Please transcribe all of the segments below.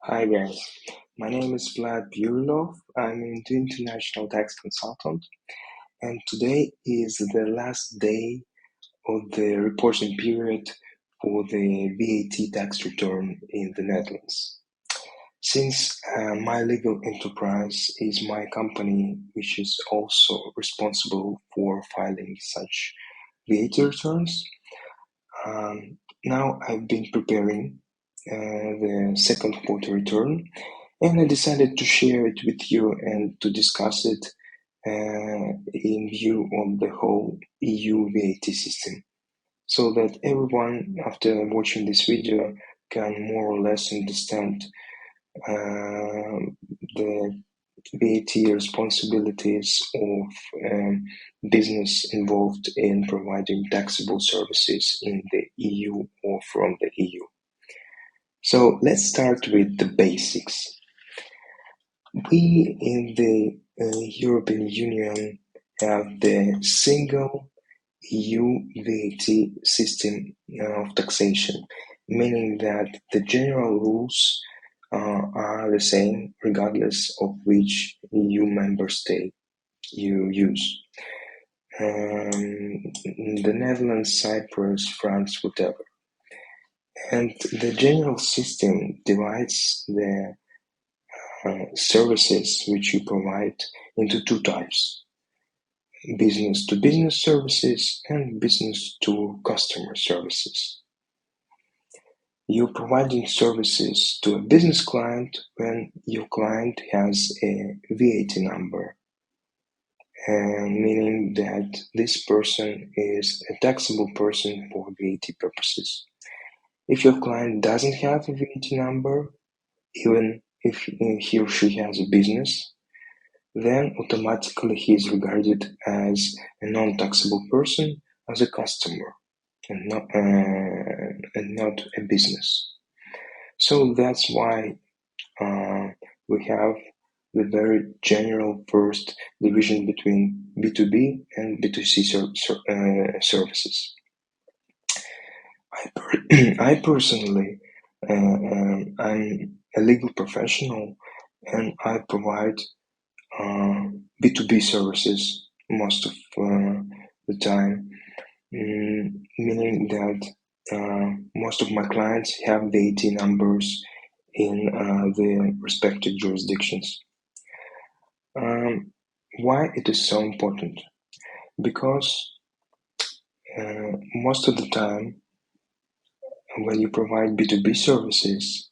Hi guys, my name is Vlad Burilov. I'm an international tax consultant, and today is the last day of the reporting period for the VAT tax return in the Netherlands. Since my legal enterprise is my company, which is also responsible for filing such VAT returns, now I've been preparing the second quarter return, and I decided to share it with you and to discuss it in view of the whole EU VAT system, so that everyone, after watching this video, can more or less understand the VAT responsibilities of business involved in providing taxable services in the EU or from the EU. So let's start with the basics. We in the European Union have the single EU VAT system of taxation, meaning that the general rules are the same regardless of which EU member state you use. The Netherlands, Cyprus, France, whatever. And the general system divides the services which you provide into two types: business to business services and business to customer services. You're providing services to a business client when your client has a VAT number, meaning that this person is a taxable person for VAT purposes. If your client doesn't have a VAT number, even if he or she has a business, then automatically he is regarded as a non-taxable person, as a customer, and not a business. So that's why we have the very general first division between B2B and B2C services. I personally, I'm a legal professional, and I provide B2B services most of the time, meaning that most of my clients have VAT numbers in the respective jurisdictions. Why it is so important? Because most of the time, when you provide B2B services,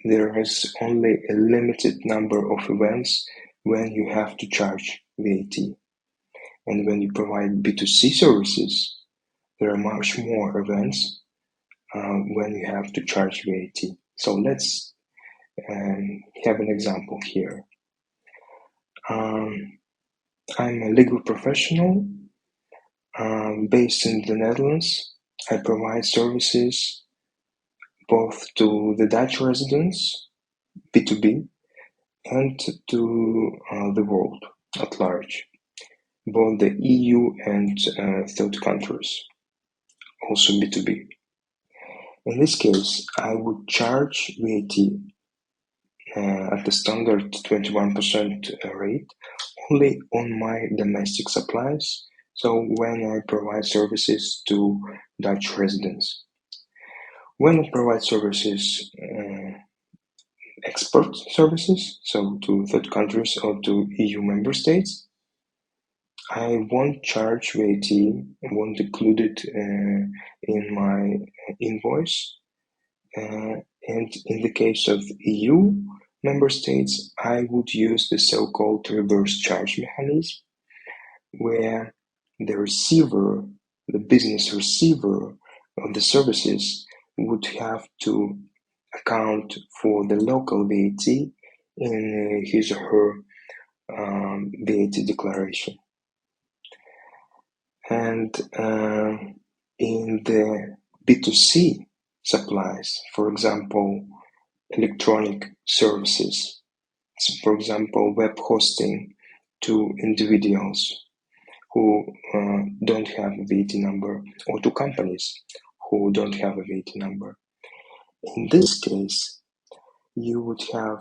there is only a limited number of events when you have to charge VAT. And when you provide B2C services, there are much more events when you have to charge VAT. So let's have an example here. I'm a legal professional based in the Netherlands. I provide services both to the Dutch residents, B2B, and to the world at large, both the EU and third countries, also B2B. In this case, I would charge VAT at the standard 21% rate only on my domestic supplies, so when I provide services to Dutch residents. When I provide services, export services, so to third countries or to EU member states, I won't charge VAT, I won't include it in my invoice. And in the case of EU member states, I would use the so-called reverse charge mechanism, where the receiver, the business receiver of the services, would have to account for the local VAT in his or her VAT declaration. And in the B2C supplies, for example, electronic services, for example, web hosting to individuals who don't have a VAT number, or to companies who don't have a VAT number. In this case, you would have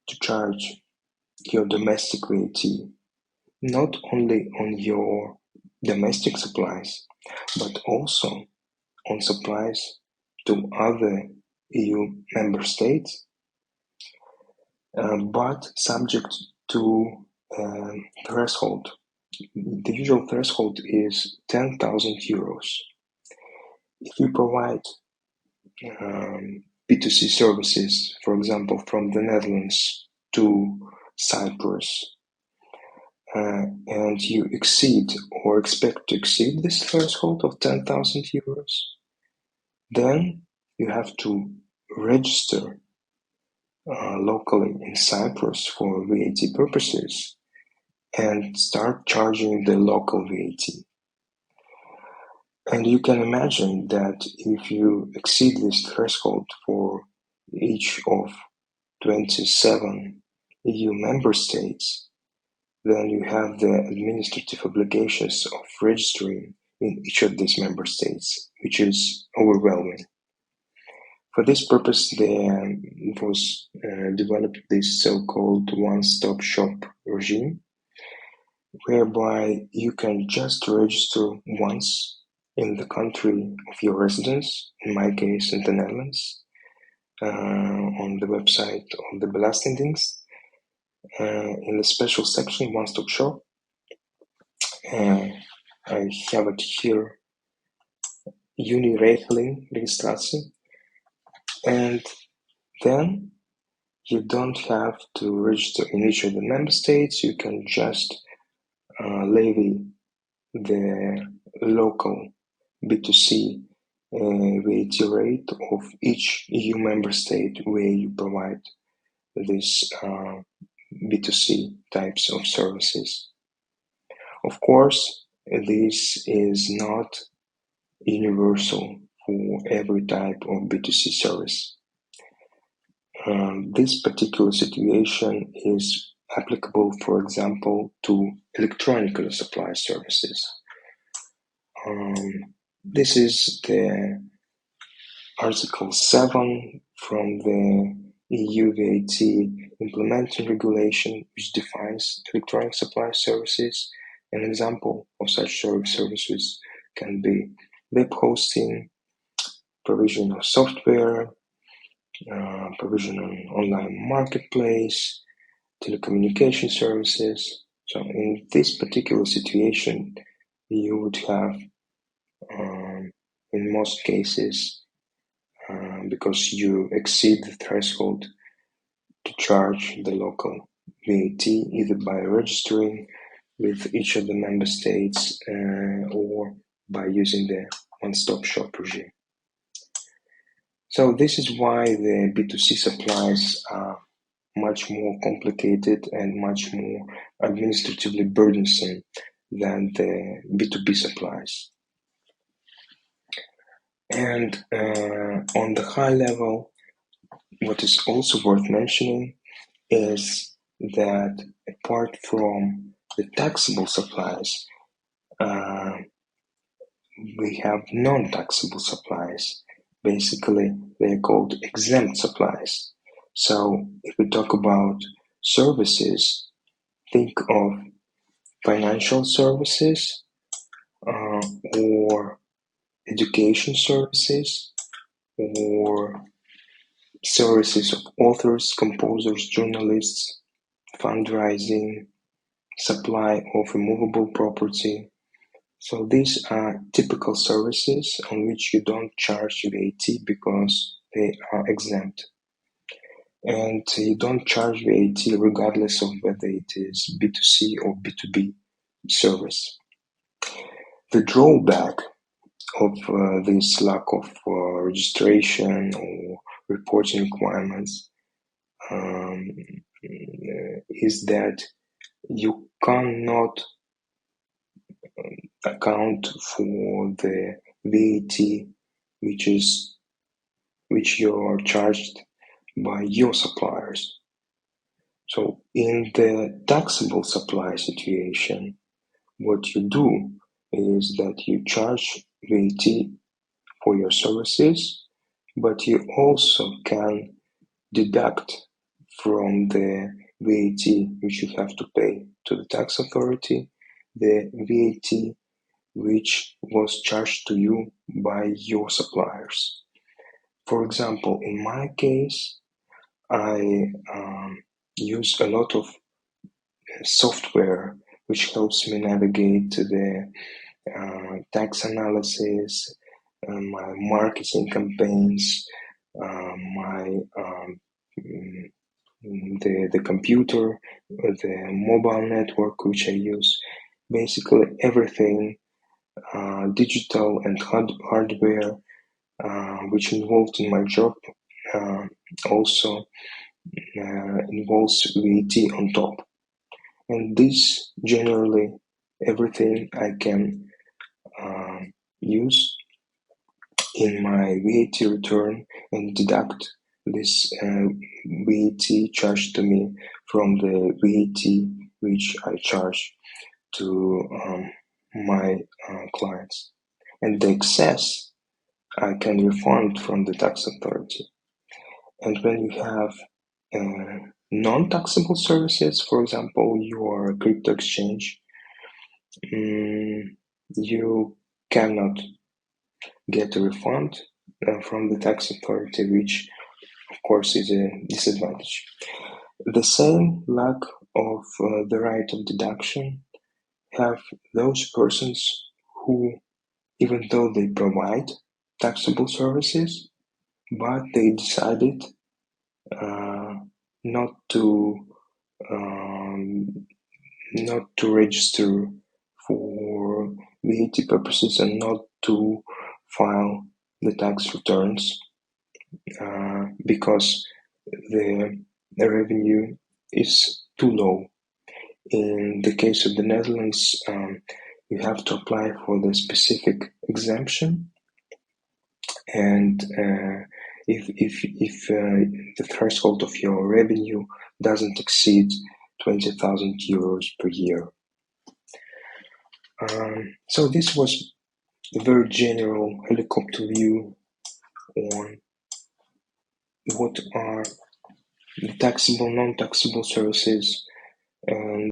to charge your domestic VAT not only on your domestic supplies, but also on supplies to other EU member states, but subject to threshold. The usual threshold is 10,000 euros. If you provide B2C services, for example, from the Netherlands to Cyprus, and you exceed or expect to exceed this threshold of 10,000 euros, then you have to register locally in Cyprus for VAT purposes and start charging the local VAT. And you can imagine that if you exceed this threshold for each of 27 EU member states, then you have the administrative obligations of registering in each of these member states, which is overwhelming. For this purpose, there was developed this so-called one-stop shop regime, whereby you can just register once in the country of your residence, in my case in the Netherlands, on the website of the Belastingdienst, in the special section one-stop shop. I have it here, Uniregeling registratie, and then you don't have to register in each of the member states. You can just levy the local B2C VAT rate of each EU member state where you provide these B2C types of services. Of course, this is not universal for every type of B2C service. This particular situation is applicable, for example, to electronically supplied services. This is the Article 7 from the EU VAT implementing regulation, which defines electronic supply services. An example of such services can be web hosting, provision of software, provision on online marketplace, telecommunication services. So in this particular situation, you would have, in most cases, because you exceed the threshold, to charge the local VAT either by registering with each of the member states or by using the one-stop shop regime. So this is why the B2C supplies are much more complicated and much more administratively burdensome than the B2B supplies. And on the high level, what is also worth mentioning is that apart from the taxable supplies, we have non-taxable supplies. Basically, they're called exempt supplies. So if we talk about services, think of financial services or education services or services of authors, composers, journalists, fundraising, supply of immovable property. So these are typical services on which you don't charge VAT because they are exempt. And you don't charge VAT regardless of whether it is B2C or B2B service. The drawback of this lack of registration or reporting requirements is that you cannot account for the VAT which you are charged by your suppliers. So in the taxable supply situation, what you do is that you charge VAT for your services, but you also can deduct from the VAT which you have to pay to the tax authority the VAT which was charged to you by your suppliers. For example, in my case, I use a lot of software which helps me navigate the tax analysis, my marketing campaigns, my the computer, the mobile network which I use, basically everything digital and hardware which involved in my job uh, also involves VAT on top. And this generally everything I can use in my VAT return and deduct this VAT charged to me from the VAT which I charge to my clients. And the excess I can refund from the tax authority. And when you have non-taxable services, for example, your crypto exchange, you cannot get a refund from the tax authority, which of course is a disadvantage. The same lack of the right of deduction have those persons who, even though they provide taxable services, but they decided uh, not to um, not to register for VAT purposes and not to file the tax returns because the revenue is too low. In the case of the Netherlands, you have to apply for the specific exemption, and if the threshold of your revenue doesn't exceed 20,000 euros per year. So this was a very general helicopter view on what are the taxable, non-taxable services and